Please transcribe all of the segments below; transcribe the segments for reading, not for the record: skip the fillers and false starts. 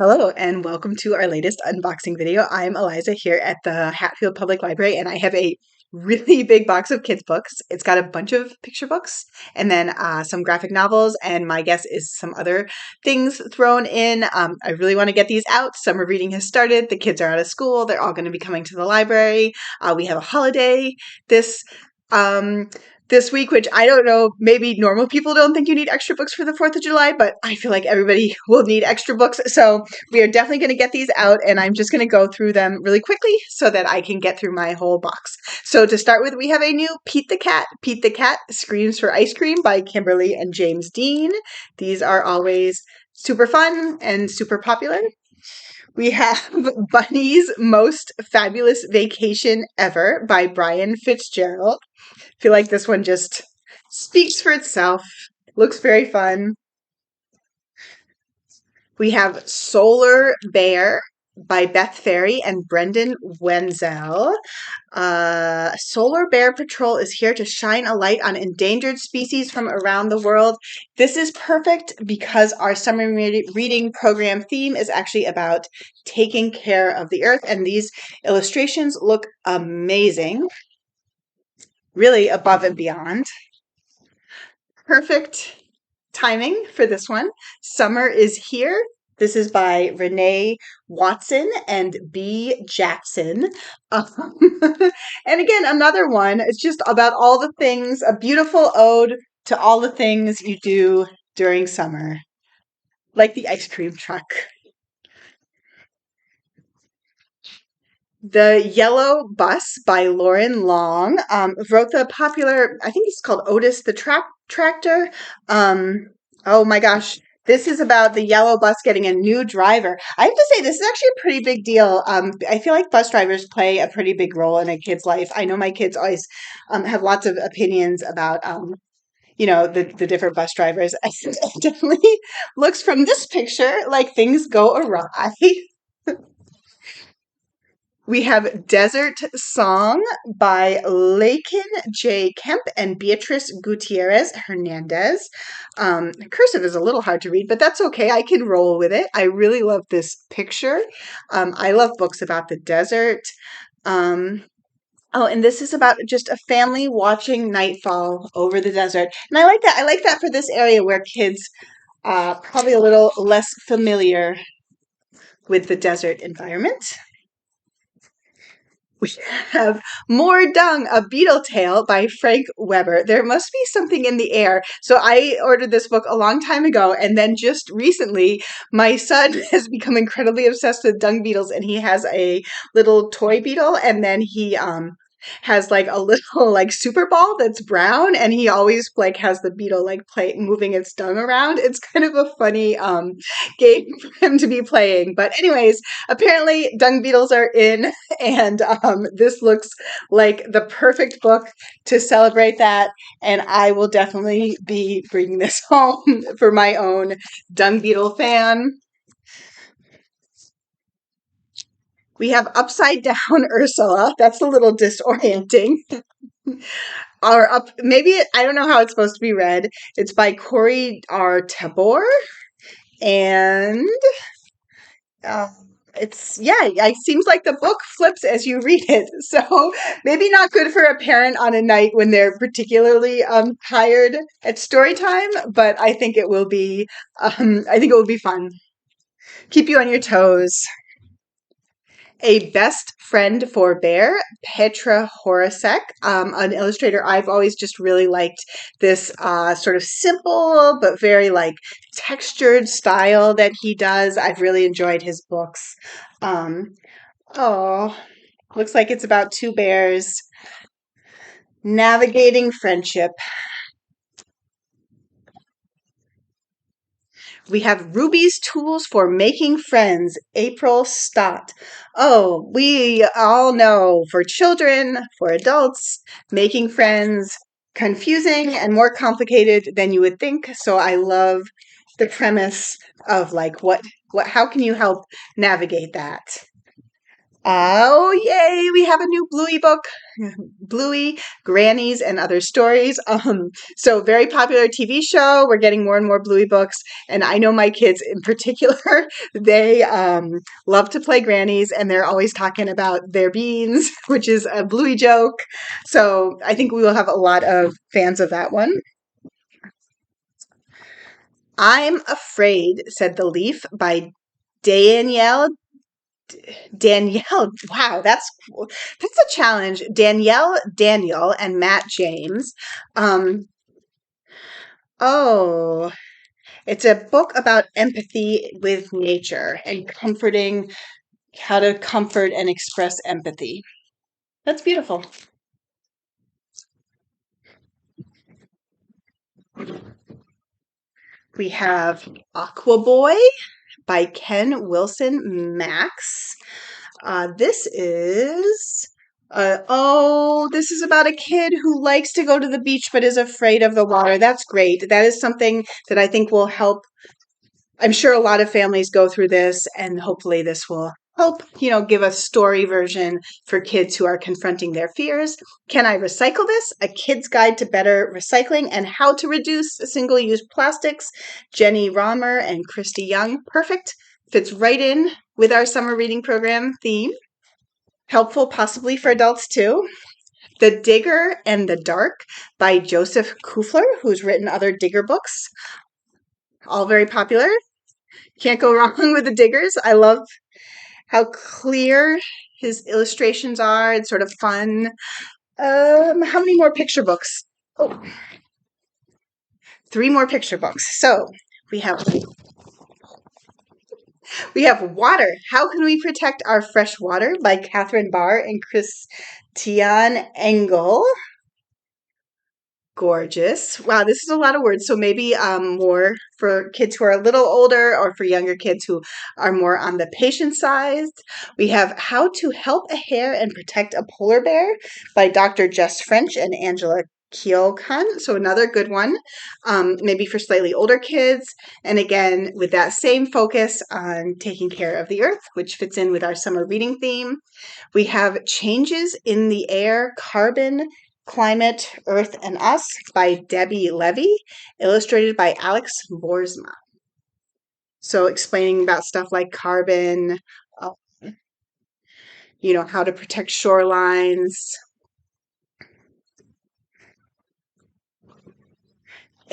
Hello and welcome to our latest unboxing video. I'm Eliza here at the Hatfield Public Library and I have a really big box of kids books. It's got a bunch of picture books and then some graphic novels, and my guess is some other things thrown in. I really want to get these out. Summer reading has started. The kids are out of school. They're all going to be coming to the library. We have a holiday this um, this week, which I don't know, maybe normal people don't think you need extra books for the 4th of July, but I feel like everybody will need extra books. So we are definitely going to get these out, and I'm just going to go through them really quickly so that I can get through my whole box. So to start with, we have a new Pete the Cat. Pete the Cat Screams for Ice Cream by Kimberly and James Dean. These are always super fun and super popular. We have Bunny's Most Fabulous Vacation Ever by Brian Fitzgerald. I feel like this one just speaks for itself. Looks very fun. We have Solar Bear by Beth Ferry and Brendan Wenzel. Solar Bear Patrol is here to shine a light on endangered species from around the world. This is perfect because our summer reading program theme is actually about taking care of the earth, and these illustrations look amazing. Really above and beyond. Perfect timing for this one. Summer is Here. This is by Renee Watson and B. Jackson. And again, another one. It's just about all the things, a beautiful ode to all the things you do during summer, like the ice cream truck. The Yellow Bus by Loren Long wrote the popular, I think it's called Otis the Tractor. Oh my gosh. This is about the yellow bus getting a new driver. I have to say, this is actually a pretty big deal. I feel like bus drivers play a pretty big role in a kid's life. I know my kids always have lots of opinions about, the different bus drivers. It definitely looks from this picture like things go awry. We have Desert Song by Laekan J. Kemp and Beatrice Gutierrez Hernandez. Cursive is a little hard to read, but that's okay. I can roll with it. I really love this picture. I love books about the desert. Oh, and this is about just a family watching nightfall over the desert. And I like that. I like that for this area where kids probably a little less familiar with the desert environment. We have More Dung, A Beetle Tale by Frank Weber. There must be something in the air. So I ordered this book a long time ago, and then just recently, my son has become incredibly obsessed with dung beetles, and he has a little toy beetle, and then he has like a little like super ball that's brown, and he always like has the beetle like play moving its dung around. It's kind of a funny game for him to be playing. But anyways, apparently dung beetles are in, and this looks like the perfect book to celebrate that, and I will definitely be bringing this home for my own dung beetle fan. We have Upside Down Ursula. That's a little disorienting. Or up, maybe I don't know how it's supposed to be read. It's by Corey R. Tabor, and uh, it seems like the book flips as you read it. So maybe not good for a parent on a night when they're particularly tired at story time, but I think it will be. I think it will be fun. Keep you on your toes. A Best Friend for Bear, Petr Horacek, an illustrator. I've always just really liked this sort of simple but very like textured style that he does. I've really enjoyed his books. Oh, looks like it's about two bears navigating friendship. We have Ruby's Tools for Making Friends, Apryl Stott. Oh, we all know for children, for adults, making friends confusing and more complicated than you would think. So I love the premise of like how can you help navigate that? Oh, yay! We have a new Bluey book. Bluey, Grannies, and Other Stories. So very popular TV show. We're getting more and more Bluey books, and I know my kids in particular. They love to play Grannies, and they're always talking about their beans, which is a Bluey joke. So I think we will have a lot of fans of that one. I'm Afraid, said the leaf by Danielle. Danielle, wow, that's a challenge. Daniel, and Matt James. Um, oh, it's a book about empathy with nature and comforting, how to comfort and express empathy. That's beautiful. We have Aqua Boy by Ken Wilson Max. This is this is about a kid who likes to go to the beach but is afraid of the water. That's great. That is something that I think will help. I'm sure a lot of families go through this, and hopefully this will help, give a story version for kids who are confronting their fears. Can I Recycle This? A Kid's Guide to Better Recycling and How to Reduce Single-Use Plastics. Jenny Romer and Christy Young. Perfect. Fits right in with our summer reading program theme. Helpful possibly for adults too. The Digger and the Dark by Joseph Kuefler, who's written other Digger books. All very popular. Can't go wrong with the Diggers. I love how clear his illustrations are. It's sort of fun. How many more picture books? Oh, three more picture books. So we have Water. How Can We Protect Our Fresh Water by Catherine Barr and Christiane Engel. Gorgeous. Wow, this is a lot of words. So maybe more for kids who are a little older or for younger kids who are more on the patient side. We have How to Help a Hare and Protect a Polar Bear by Dr. Jess French and Angela Kyokan. So another good one, maybe for slightly older kids. And again, with that same focus on taking care of the earth, which fits in with our summer reading theme. We have Changes in the Air, Carbon, Climate, Earth, and Us by Debbie Levy, illustrated by Alex Boersma. So explaining about stuff like carbon, uh, how to protect shorelines.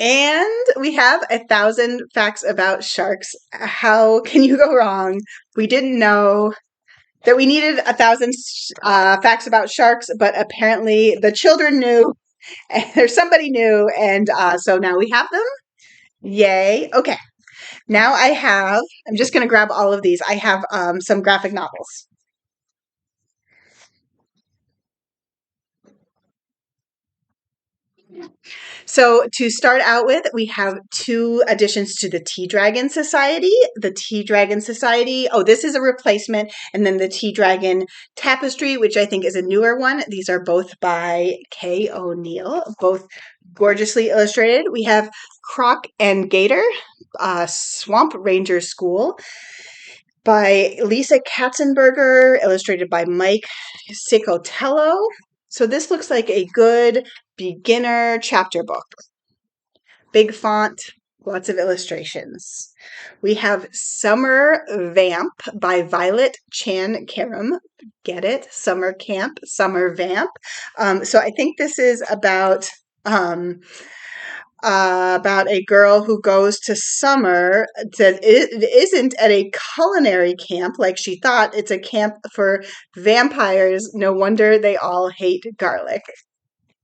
And we have 1,000 facts about sharks. How can you go wrong? We didn't know that we needed 1,000 facts about sharks, but apparently the children knew, or somebody knew, and so now we have them. Yay. Okay. Now I'm just going to grab all of these. I have some graphic novels. So to start out with, we have two additions to the Tea Dragon Society. The Tea Dragon Society, this is a replacement, and then the Tea Dragon Tapestry, which I think is a newer one. These are both by Kay O'Neill, both gorgeously illustrated. We have Croc and Gator, Swamp Ranger School by Lisa Katzenberger, illustrated by Mike Sicotello. So this looks like a good beginner chapter book. Big font, lots of illustrations. We have Summer Vamp by Violet Chan Karim. Get it? Summer Camp, Summer Vamp. So I think this is about a girl who goes to summer that it isn't at a culinary camp like she thought. It's a camp for vampires. No wonder they all hate garlic.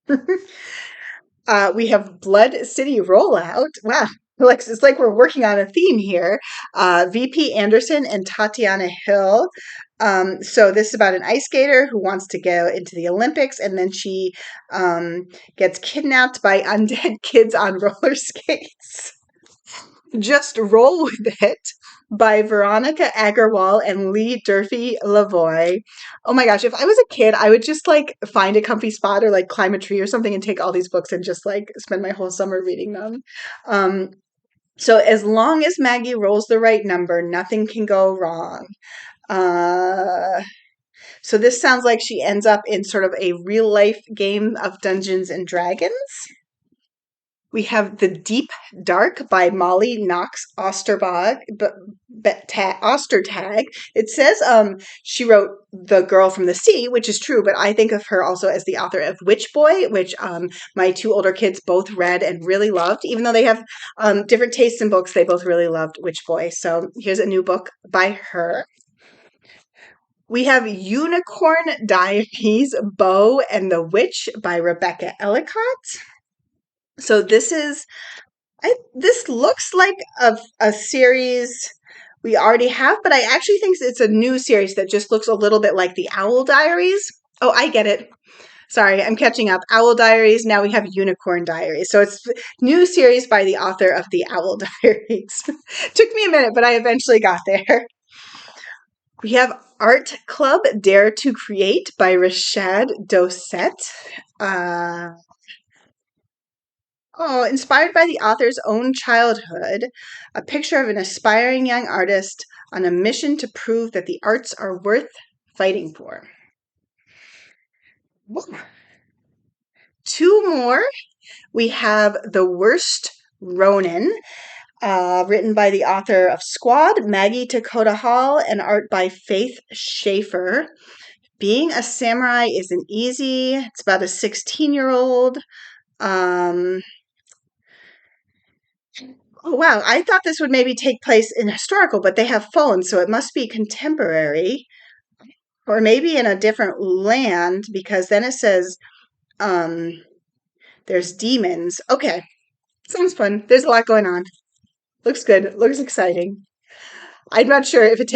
We have Blood City Rollout. Wow. It's like we're working on a theme here. VP Anderson and Tatiana Hill. So this is about an ice skater who wants to go into the Olympics, and then she gets kidnapped by undead kids on roller skates. Just Roll With It by Veronica Agarwal and Lee Durfee Lavoie. Oh my gosh, if I was a kid, I would just find a comfy spot or climb a tree or something and take all these books and just spend my whole summer reading them. So as long as Maggie rolls the right number, nothing can go wrong. So this sounds like she ends up in sort of a real life game of Dungeons and Dragons. We have The Deep Dark by Molly Knox Ostertag. Ostertag. It says she wrote The Girl from the Sea, which is true, but I think of her also as the author of Witch Boy, which my two older kids both read and really loved. Even though they have different tastes in books, they both really loved Witch Boy. So here's a new book by her. We have Unicorn Diaries, Beau and the Witch by Rebecca Ellicott. So this looks like a series we already have, but I actually think it's a new series that just looks a little bit like the Owl Diaries. Oh, I get it. Sorry, I'm catching up. Owl Diaries, now we have Unicorn Diaries. So it's new series by the author of the Owl Diaries. Took me a minute, but I eventually got there. We have Art Club Dare to Create by Rashad Doucet. Inspired by the author's own childhood, a picture of an aspiring young artist on a mission to prove that the arts are worth fighting for. Whoa. Two more. We have The Worst Ronin, written by the author of Squad, Maggie Tokuda-Hall, and art by Faith Schaffer. Being a samurai isn't easy. It's about a 16-year-old. Oh, wow. I thought this would maybe take place in historical, but they have phones, so it must be contemporary or maybe in a different land because then it says there's demons. Okay. Sounds fun. There's a lot going on. Looks good. Looks exciting. I'm not sure if it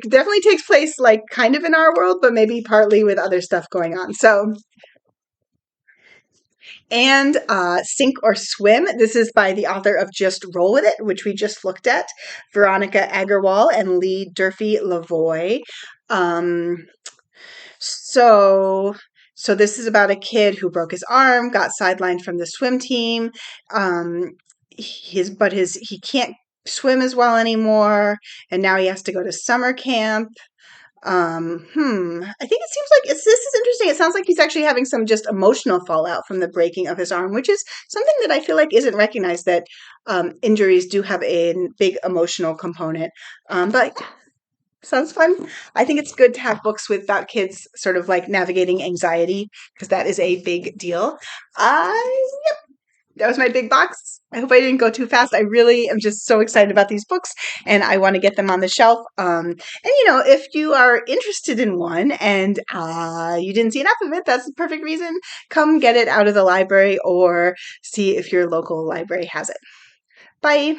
definitely takes place like kind of in our world, but maybe partly with other stuff going on. So, and Sink or Swim. This is by the author of Just Roll With It, which we just looked at, Veronica Agarwal and Lee Durfee-Lavoie. So this is about a kid who broke his arm, got sidelined from the swim team. He can't swim as well anymore, and now he has to go to summer camp. I think it seems like this is interesting. It sounds like he's actually having some just emotional fallout from the breaking of his arm, which is something that I feel like isn't recognized, that injuries do have a big emotional component. But sounds fun. I think it's good to have books about kids sort of like navigating anxiety because that is a big deal. Yep. That was my big box. I hope I didn't go too fast. I really am just so excited about these books and I want to get them on the shelf. And if you are interested in one and you didn't see enough of it, that's the perfect reason. Come get it out of the library or see if your local library has it. Bye.